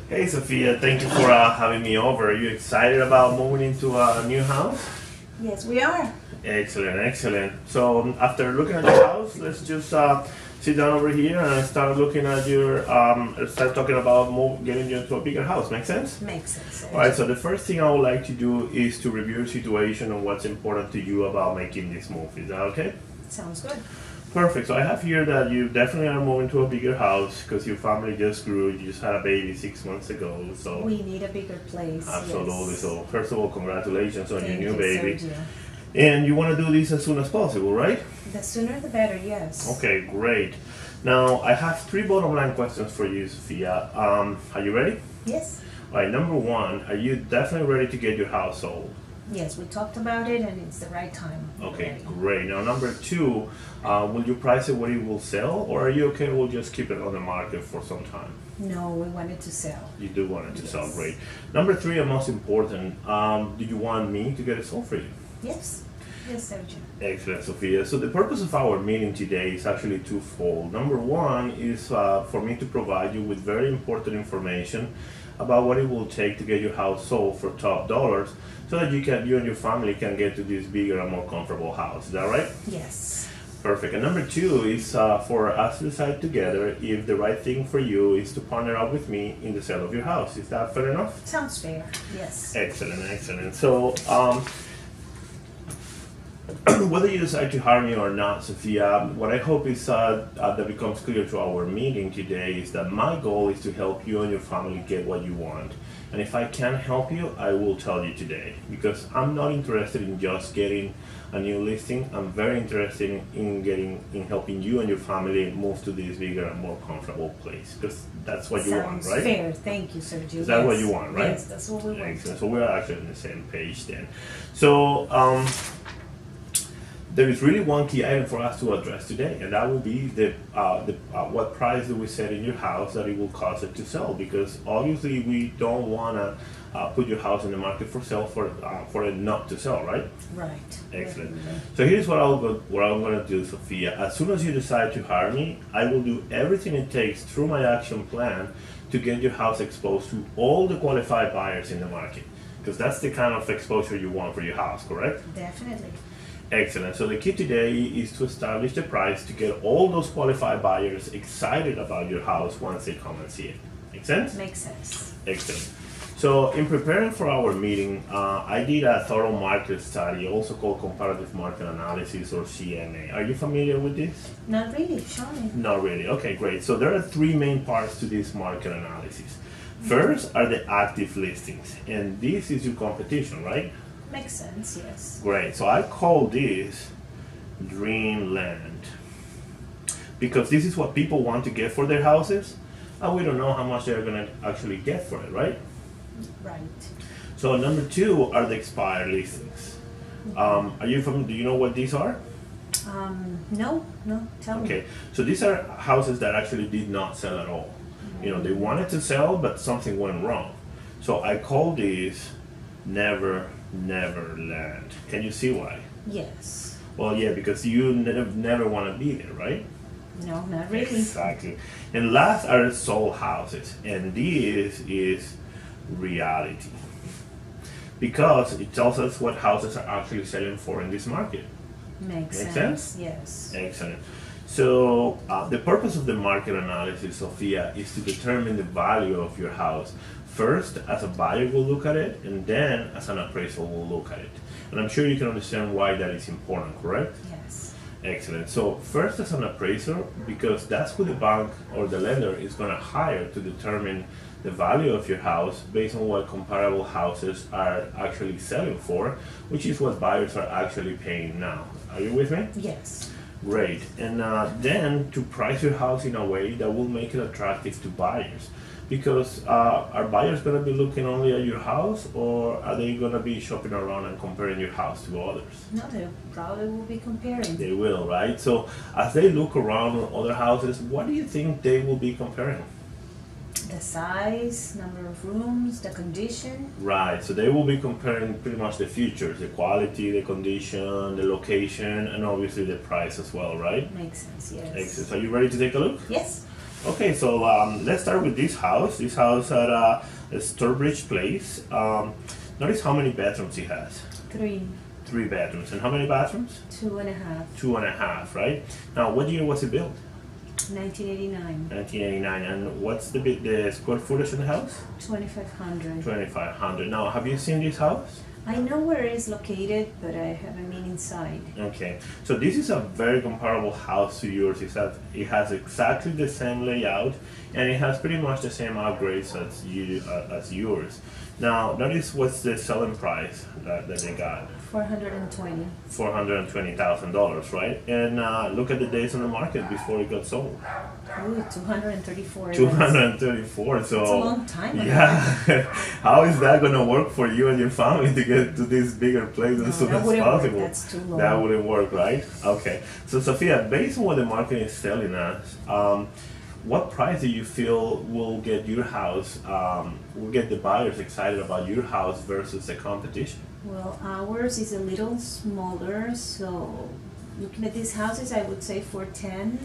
Hey Sophia, thank you for having me over. Are you excited about moving into a new house? Yes, we are. Excellent, excellent. So after looking at the house, let's just sit down over here and start looking at your, start talking about getting you into a bigger house. Make sense? Makes sense. All right, so the first thing I would like to do is to review your situation and what's important to you about making this move. Is that okay? Sounds good. Perfect. So I have here that you definitely are moving to a bigger house because your family just grew. You just had a baby 6 months ago. So We need a bigger place. absolutely. Yes. So first of all, congratulations on Thank your new you, baby. Sergio. And you want to do this as soon as possible, right? The sooner the better, yes. Okay, great. Now I have three bottom line questions for you, Sophia. Are you ready? Yes. All right. Number one, are you definitely ready to get your house sold? Yes, we talked about it and it's the right time. Okay, Ready. great. Now, number two, will you price it what it will sell, or are you okay? We'll just keep it on the market for some time. No, we wanted to sell. You do want it to sell, Yes. great. Number three, and most important, do you want me to get it sold for you? Yes. Yes, Sergio. Excellent, Sophia. So the purpose of our meeting today is actually twofold. Number one is for me to provide you with very important information about what it will take to get your house sold for top dollars, so that you and your family can get to this bigger and more comfortable house. Is that right? Yes. Perfect. And number two is for us to decide together if the right thing for you is to partner up with me in the sale of your house. Is that fair enough? Sounds fair. Yes. Excellent, excellent. So, whether you decide to hire me or not, Sophia, what I hope is that becomes clear to our meeting today is that my goal is to help you and your family get what you want. And if I can help you, I will tell you today, because I'm not interested in just getting a new listing. I'm very interested in helping you and your family move to this bigger and more comfortable place, because that's what you want, Sounds right? fair. Thank you, Sergio. Is that what you want, right? Yes, that's what we want. Excellent. So we're actually on the same page then. So there is really one key item for us to address today, and that will be the what price do we set in your house that it will cost it to sell? Because obviously we don't want to put your house in the market for sale for it not to sell, right? Right. Excellent. Definitely. So here's what I'm going to do, Sophia. As soon as you decide to hire me, I will do everything it takes through my action plan to get your house exposed to all the qualified buyers in the market, because that's the kind of exposure you want for your house, correct? Definitely. Excellent. So the key today is to establish the price to get all those qualified buyers excited about your house once they come and see it. Make sense? Makes sense. Excellent. So in preparing for our meeting, I did a thorough market study, also called comparative market analysis, or CMA. Are you familiar with this? Not really. Show me. Not really. Okay, great. So there are three main parts to this market analysis. First are the active listings, and this is your competition, right? Makes sense. Yes. Great. So I call this dreamland, because this is what people want to get for their houses, and we don't know how much they're going to actually get for it, right? Right. So number two are the expired listings. Are you from? Do you know what these are? No. Tell me. Okay. So these are houses that actually did not sell at all. You know, they wanted to sell, but something went wrong. So I call these never land. Can you see why? Yes. Well, yeah, because you never want to be there, right? No, not really. Exactly. And last are sold houses, and this is reality, because it tells us what houses are actually selling for in this market. Makes Make sense. sense? Yes. Excellent. So the purpose of the market analysis, Sophia, is to determine the value of your house. First, as a buyer will look at it, and then as an appraiser will look at it. And I'm sure you can understand why that is important, correct? Yes. Excellent. So first, as an appraiser, because that's who the bank or the lender is going to hire to determine the value of your house based on what comparable houses are actually selling for, which is what buyers are actually paying now. Are you with me? Yes. Great. And then to price your house in a way that will make it attractive to buyers. Because are buyers going to be looking only at your house, or are they going to be shopping around and comparing your house to others? No, they probably will be comparing. They will, right? So as they look around on other houses, what do you think they will be comparing? The size, number of rooms, the condition. Right, so they will be comparing pretty much the features, the quality, the condition, the location, and obviously the price as well, right? Makes sense, yes. Excellent. So are you ready to take a look? Yes. Okay, so let's start with this house. This house at Sturbridge Place. Notice how many bedrooms it has. 3. 3 bedrooms. And how many bathrooms? 2.5. 2.5, right? Now, what year was it built? 1989. 1989. And what's the square footage in the house? 2,500. 2,500. Now, have you seen this house? I know where it is located, but I haven't been inside. Okay, so this is a very comparable house to yours. It has exactly the same layout, and it has pretty much the same upgrades as yours. Now, notice what's the selling price that they got. $420. $420,000, right? And look at the days on the market before it got sold. Ooh, 234. 234. So it's a long time. Yeah. How is that gonna work for you and your family to get to this bigger place as soon as possible? That's too long. That wouldn't work, right? Okay. So Sophia, based on what the market is telling us, what price do you feel will get your house, will get the buyers excited about your house versus the competition? Well, ours is a little smaller, so looking at these houses, I would say 410.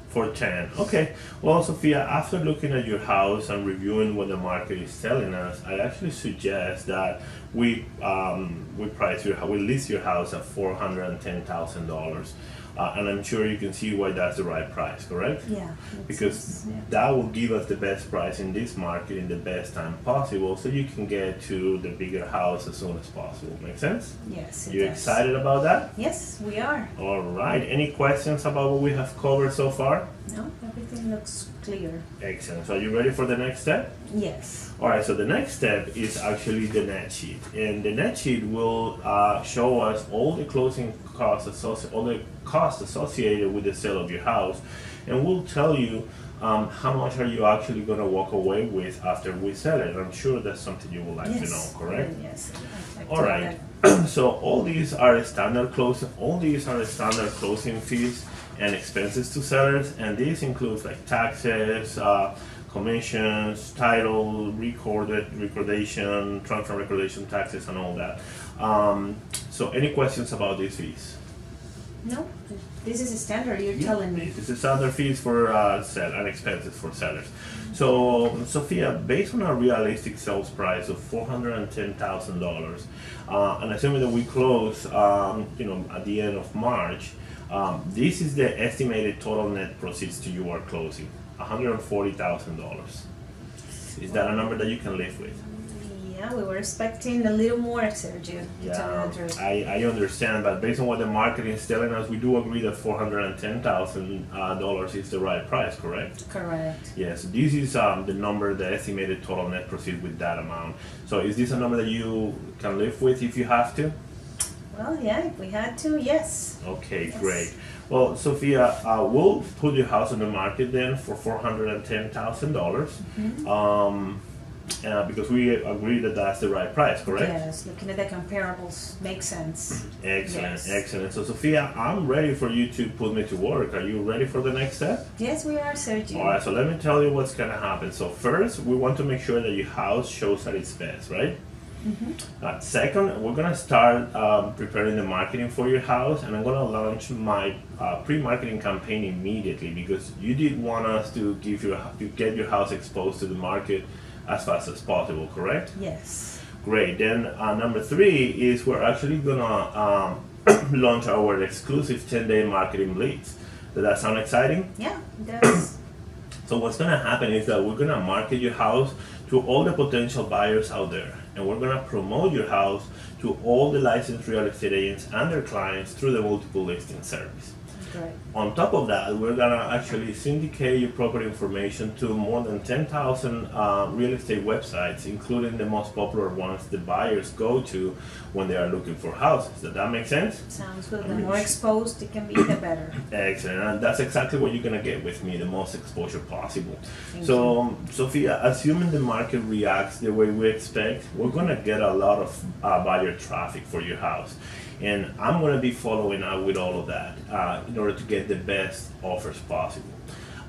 410. Okay. Well, Sophia, after looking at your house and reviewing what the market is telling us, I actually suggest that we list your house at $410,000. And I'm sure you can see why that's the right price, correct? Yeah. Because that will give us the best price in this market in the best time possible, so you can get to the bigger house as soon as possible. Make sense? Yes, You excited about that? Yes, we are. All right. Any questions about what we have covered so far? No, everything looks clear. Excellent. So are you ready for the next step? Yes. All right, so the next step is actually the net sheet. And the net sheet will show us all the closing costs, associated with the sale of your house. And we'll tell you how much are you actually going to walk away with after we sell it. I'm sure that's something you would like to know, correct? Yes. I'd like All to know right. that. So all these are standard closing fees and expenses to sellers, and these include like taxes, commissions, title, recordation, transfer recordation taxes, and all that. So any questions about these fees? No, this is a standard. You're telling me. This is standard fees for sell and expenses for sellers. So, Sophia, based on a realistic sales price of $410,000, and assuming that we close, at the end of March, this is the estimated total net proceeds to your closing, $140,000. Is that a number that you can live with? Yeah, we were expecting a little more, Sergio. Yeah, I understand, but based on what the market is telling us, we do agree that $410,000 is the right price, correct? Correct. Yes, this is the number, the estimated total net proceed with that amount. So is this a number that you can live with if you have to? Well, yeah, if we had to, yes. Okay, Yes. great. Well, Sophia, we'll put your house on the market then for $410,000. Because we agree that that's the right price, correct? Yes, looking at the comparables makes sense. Excellent, Yes. excellent. So, Sophia, I'm ready for you to put me to work. Are you ready for the next step? Yes, we are, Sergio. All right, so let me tell you what's going to happen. So, first, we want to make sure that your house shows at its best, right? Second, we're going to start preparing the marketing for your house, and I'm going to launch my pre-marketing campaign immediately because you did want us to get your house exposed to the market as fast as possible, correct? Yes. Great. Then number 3 is we're actually going to launch our exclusive 10-day marketing blitz. Does that sound exciting? Yeah, it does. So what's going to happen is that we're going to market your house to all the potential buyers out there, and we're going to promote your house to all the licensed real estate agents and their clients through the multiple listing service. Great. On top of that, we're going to actually syndicate your property information to more than 10,000 real estate websites, including the most popular ones the buyers go to when they are looking for houses. Does that make sense? Sounds good. The more exposed it can be, the better. Excellent. And that's exactly what you're going to get with me, the most exposure possible. Thank So, Sophia, assuming the market reacts the way we expect, we're going to get a lot of buyer traffic for your house. And I'm going to be following up with all of that in order to get the best offers possible.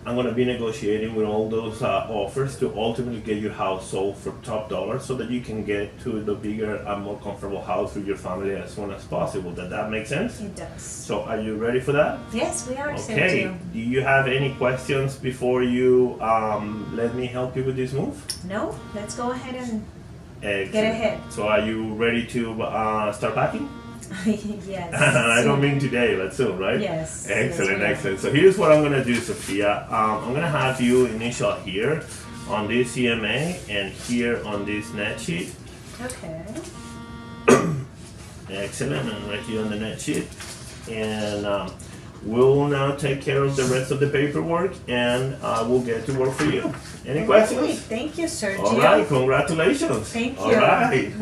I'm going to be negotiating with all those offers to ultimately get your house sold for top dollar so that you can get to the bigger and more comfortable house for your family as soon as possible. Does that make sense? It does. So are you ready for that? Yes, we are, Okay. Sergio. Do you have any questions before you let me help you with this move? No, let's go ahead and Excellent. get ahead. So are you ready to start packing? Yes. I don't soon. mean today, but soon, right? Yes. Excellent, yes, we are. excellent. So here's what I'm gonna do, Sophia. I'm gonna have you initial here on this CMA and here on this net sheet. Okay. Excellent, and right here on the net sheet. And we'll now take care of the rest of the paperwork and we'll get to work for you. Any questions? Great. Thank you, Sergio. All right, congratulations. Thank All you. right.